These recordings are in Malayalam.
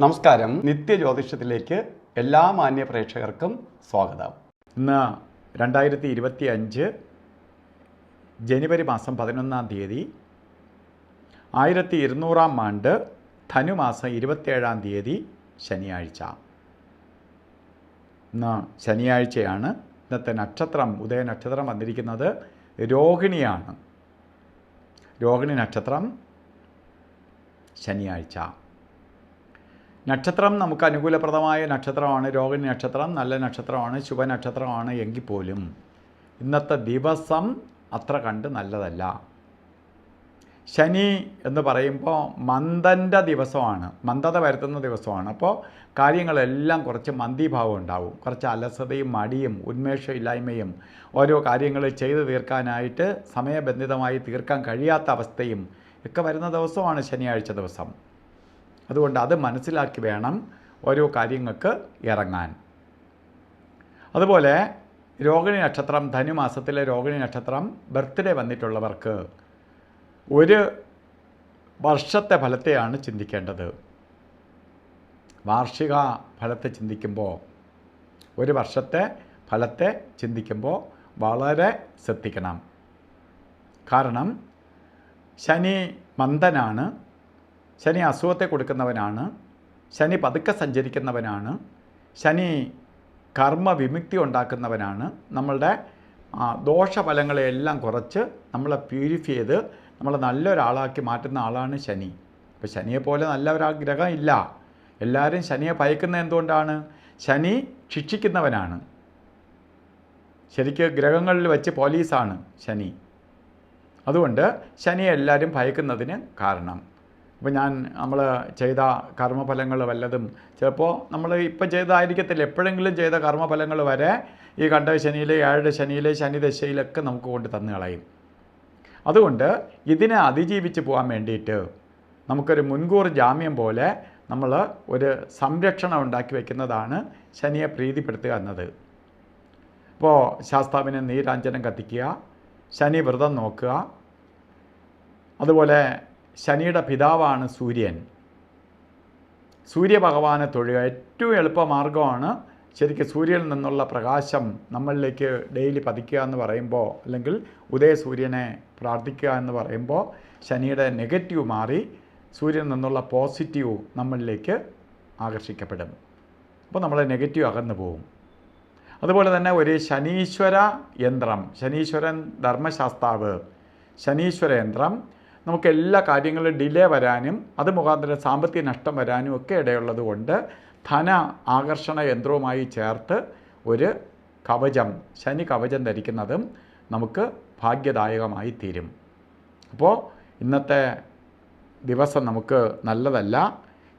നമസ്കാരം. നിത്യജ്യോതിഷത്തിലേക്ക് എല്ലാ മാന്യ പ്രേക്ഷകർക്കും സ്വാഗതം. ഇന്ന് 2025 ജനുവരി മാസം 11 തീയതി 1200 ആണ്ട് ധനുമാസം 27 തീയതി ശനിയാഴ്ച. ഇന്ന് ശനിയാഴ്ചയാണ്. ഇന്നത്തെ നക്ഷത്രം, ഉദയ നക്ഷത്രം വന്നിരിക്കുന്നത് രോഹിണിയാണ്. രോഹിണി നക്ഷത്രം ശനിയാഴ്ച. നക്ഷത്രം നമുക്ക് അനുകൂലപ്രദമായ നക്ഷത്രമാണ്. രോഹിണി നക്ഷത്രം നല്ല നക്ഷത്രമാണ്, ശുഭനക്ഷത്രമാണ്. എങ്കിൽ പോലും ഇന്നത്തെ ദിവസം അത്ര കണ്ട് നല്ലതല്ല. ശനി എന്ന് പറയുമ്പോൾ മന്ദൻ്റെ ദിവസമാണ്, മന്ദത വരുത്തുന്ന ദിവസമാണ്. അപ്പോൾ കാര്യങ്ങളെല്ലാം കുറച്ച് മന്ദീഭാവം ഉണ്ടാവും. കുറച്ച് അലസതയും മടിയും ഉന്മേഷമില്ലായ്മയും ഓരോ കാര്യങ്ങൾ ചെയ്തു തീർക്കാനായിട്ട് സമയബന്ധിതമായി തീർക്കാൻ കഴിയാത്ത അവസ്ഥയും ഒക്കെ വരുന്ന ദിവസമാണ് ശനിയാഴ്ച ദിവസം. അതുകൊണ്ട് അത് മനസ്സിലാക്കി വേണം ഓരോ കാര്യങ്ങൾക്ക് ഇറങ്ങാൻ. അതുപോലെ രോഹിണി നക്ഷത്രം, ധനുമാസത്തിലെ രോഹിണി നക്ഷത്രം ബർത്ത്ഡേ വന്നിട്ടുള്ളവർക്ക് ഒരു വർഷത്തെ ഫലത്തെയാണ് ചിന്തിക്കേണ്ടത്. വാർഷിക ഫലത്തെ ചിന്തിക്കുമ്പോൾ, ഒരു വർഷത്തെ ഫലത്തെ ചിന്തിക്കുമ്പോൾ വളരെ ശ്രദ്ധിക്കണം. കാരണം ശനി മന്ദനാണ്, ശനി അസുഖത്തെ കൊടുക്കുന്നവനാണ്, ശനി പതുക്കെ സഞ്ചരിക്കുന്നവനാണ്, ശനി കർമ്മ വിമുക്തി ഉണ്ടാക്കുന്നവനാണ്. നമ്മളുടെ ദോഷഫലങ്ങളെയെല്ലാം കുറച്ച് നമ്മളെ പ്യൂരിഫൈ ചെയ്ത് നമ്മളെ നല്ലൊരാളാക്കി മാറ്റുന്ന ആളാണ് ശനി. അപ്പോൾ ശനിയെപ്പോലെ നല്ല ഗ്രഹം ഇല്ല. എല്ലാവരും ശനിയെ ഭയക്കുന്നത് എന്തുകൊണ്ടാണ്? ശനി ശിക്ഷിക്കുന്നവനാണ്. ശരിക്ക് ഗ്രഹങ്ങളിൽ വെച്ച് പോലീസാണ് ശനി. അതുകൊണ്ട് ശനിയെ എല്ലാവരും ഭയക്കുന്നതിന് കാരണം. അപ്പോൾ നമ്മൾ ചെയ്ത കർമ്മഫലങ്ങൾ വല്ലതും ചിലപ്പോൾ നമ്മൾ ഇപ്പം ചെയ്തതായിരിക്കത്തില്ല, എപ്പോഴെങ്കിലും ചെയ്ത കർമ്മഫലങ്ങൾ വരെ ഈ കണ്ട ശനിയിലെ, ഏഴ് ശനിയിലെ, ശനിദശയിലൊക്കെ നമുക്ക് കൊണ്ട് തന്നു കളയും. അതുകൊണ്ട് ഇതിനെ അതിജീവിച്ച് പോകാൻ വേണ്ടിയിട്ട് നമുക്കൊരു മുൻകൂർ ജാമ്യം പോലെ നമ്മൾ ഒരു സംരക്ഷണം ഉണ്ടാക്കി വയ്ക്കുന്നതാണ് ശനിയെ പ്രീതിപ്പെടുത്തുക എന്നത്. ഇപ്പോൾ ശാസ്താവിന് നീരാഞ്ജനം കത്തിക്കുക, ശനി വ്രതം നോക്കുക. അതുപോലെ ശനിയുടെ പിതാവാണ് സൂര്യൻ. സൂര്യഭഗവാനെ തൊഴുക ഏറ്റവും എളുപ്പമാർഗമാണ്. ശരിക്കും സൂര്യനിൽ നിന്നുള്ള പ്രകാശം നമ്മളിലേക്ക് ഡെയിലി പതിക്കുക എന്ന് പറയുമ്പോൾ, അല്ലെങ്കിൽ ഉദയസൂര്യനെ പ്രാർത്ഥിക്കുക എന്ന് പറയുമ്പോൾ ശനിയുടെ നെഗറ്റീവ് മാറി സൂര്യനിൽ നിന്നുള്ള പോസിറ്റീവ് നമ്മളിലേക്ക് ആകർഷിക്കപ്പെടും. അപ്പോൾ നമ്മളെ നെഗറ്റീവ് അകന്നു പോകും. അതുപോലെ തന്നെ ഒരു ശനീശ്വര യന്ത്രം, ശനീശ്വരൻ ധർമ്മശാസ്താവ്, ശനീശ്വര യന്ത്രം നമുക്ക് എല്ലാ കാര്യങ്ങളും ഡിലേ വരാനും അത് മുഖാന്തരം സാമ്പത്തിക നഷ്ടം വരാനും ഒക്കെ ഇടയുള്ളത് കൊണ്ട് ധന ആകർഷണ യന്ത്രവുമായി ചേർത്ത് ഒരു കവചം, ശനി കവചം ധരിക്കുന്നതും നമുക്ക് ഭാഗ്യദായകമായി തീരും. അപ്പോൾ ഇന്നത്തെ ദിവസം നമുക്ക് നല്ലതല്ല.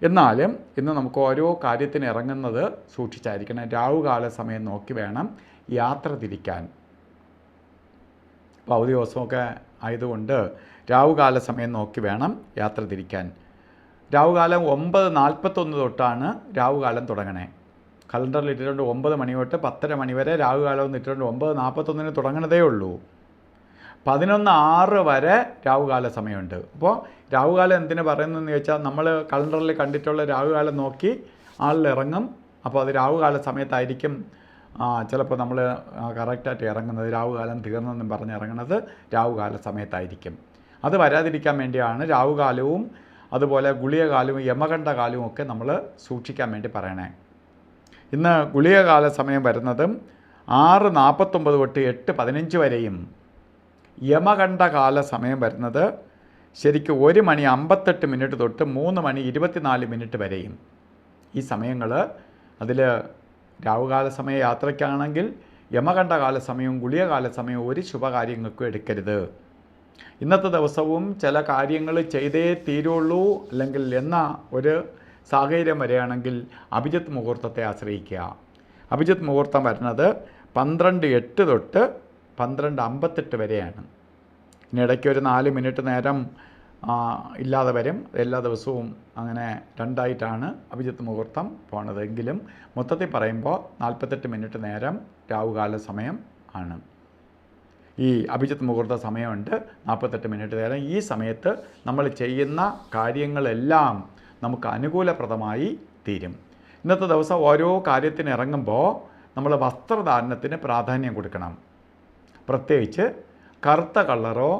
എന്നാലും ഇന്ന് നമുക്ക് ഓരോ കാര്യത്തിന് ഇറങ്ങുന്നത് സൂക്ഷിച്ചായിരിക്കണം. രാവുകാല സമയം നോക്കി വേണം യാത്ര തിരിക്കാൻ. അപ്പോൾ അവധി ദിവസമൊക്കെ ആയതുകൊണ്ട് രാവുകാല സമയം നോക്കി വേണം യാത്ര തിരിക്കാൻ. രാവുകാലം 9:41 തൊട്ടാണ് രാവുകാലം തുടങ്ങണേ. കലണ്ടറിൽ ഇട്ടിട്ടുണ്ട് 9 മണി തൊട്ട് 10:30 മണി വരെ രാവുകാലം ഇട്ടിട്ടുണ്ട്. 9:41 തുടങ്ങണതേ ഉള്ളൂ. 11:06 വരെ രാവുകാല സമയമുണ്ട്. അപ്പോൾ രാവുകാലം എന്തിനു പറയുന്നതെന്ന് ചോദിച്ചാൽ, നമ്മൾ കലണ്ടറിൽ കണ്ടിട്ടുള്ള രാവുകാലം നോക്കി ആളിലിറങ്ങും. അപ്പോൾ അത് രാവുകാല സമയത്തായിരിക്കും ചിലപ്പോൾ നമ്മൾ കറക്റ്റായിട്ട് ഇറങ്ങുന്നത്. രാവുകാലം തീർന്നെന്നും പറഞ്ഞ് ഇറങ്ങുന്നത് രാവുകാല സമയത്തായിരിക്കും. അത് വരാതിരിക്കാൻ വേണ്ടിയാണ് രാവുകാലവും അതുപോലെ ഗുളികകാലവും യമകണ്ഠകാലവും ഒക്കെ നമ്മൾ സൂക്ഷിക്കാൻ വേണ്ടി പറയണേ. ഇന്ന് ഗുളികകാല സമയം വരുന്നതും 6:49 തൊട്ട് 8:15 വരെയും, യമകണ്ഠകാല സമയം വരുന്നത് ശരിക്കും 1:58 തൊട്ട് 3:24 വരെയും. ഈ സമയങ്ങൾ അതിൽ രാവുകാല സമയ യാത്രയ്ക്കാണെങ്കിൽ യമകണ്ഠകാല സമയവും ഗുളികകാല സമയവും ഒരു ശുഭകാര്യങ്ങൾക്കും എടുക്കരുത്. ഇന്നത്തെ ദിവസവും ചില കാര്യങ്ങൾ ചെയ്തേ തീരുള്ളൂ അല്ലെങ്കിൽ എന്ന ഒരു സാഹചര്യം വരികയാണെങ്കിൽ അഭിജിത്ത് മുഹൂർത്തത്തെ ആശ്രയിക്കുക. അഭിജിത്ത് മുഹൂർത്തം വരുന്നത് 12:08 തൊട്ട് 12:58 വരെയാണ്. ഇനി ഇടയ്ക്ക് ഒരു 4 മിനിറ്റ് നേരം ഇല്ലാതെ വരും. എല്ലാ ദിവസവും അങ്ങനെ രണ്ടായിട്ടാണ് അഭിജിത്ത് മുഹൂർത്തം പോണത്. എങ്കിലും മൊത്തത്തിൽ പറയുമ്പോൾ 48 മിനിറ്റ് നേരം രാവുകാല സമയം ആണ്. ഈ അഭിജിത്ത് മുഹൂർത്ത സമയമുണ്ട് 48 മിനിറ്റ് നേരം. ഈ സമയത്ത് നമ്മൾ ചെയ്യുന്ന കാര്യങ്ങളെല്ലാം നമുക്ക് അനുകൂലപ്രദമായി തീരും. ഇന്നത്തെ ദിവസം ഓരോ കാര്യത്തിന് ഇറങ്ങുമ്പോൾ നമ്മൾ വസ്ത്രധാരണത്തിന് പ്രാധാന്യം കൊടുക്കണം. പ്രത്യേകിച്ച് കറുത്ത കളറോ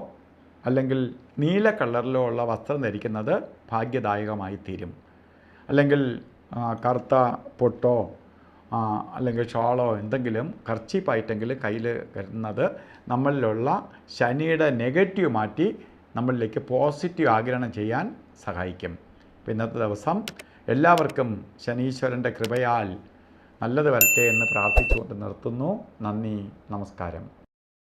അല്ലെങ്കിൽ നീല കളറിലോ ഉള്ള വസ്ത്രം ധരിക്കുന്നത് ഭാഗ്യദായകമായി തീരും. അല്ലെങ്കിൽ കറുത്ത പൊട്ടോ അല്ലെങ്കിൽ ഷാളോ എന്തെങ്കിലും കർച്ചീപ്പായിട്ടെങ്കിലും കയ്യിൽ കരുതുന്നത് നമ്മളിലുള്ള ശനിയുടെ നെഗറ്റീവ് മാറ്റി നമ്മളിലേക്ക് പോസിറ്റീവ് ആഗിരണം ചെയ്യാൻ സഹായിക്കും. അപ്പോൾ ഇന്നത്തെ ദിവസം എല്ലാവർക്കും ശനീശ്വരൻ്റെ കൃപയാൽ നല്ലത് വരട്ടെ എന്ന് പ്രാർത്ഥിച്ചുകൊണ്ട് നിർത്തുന്നു. നന്ദി, നമസ്കാരം.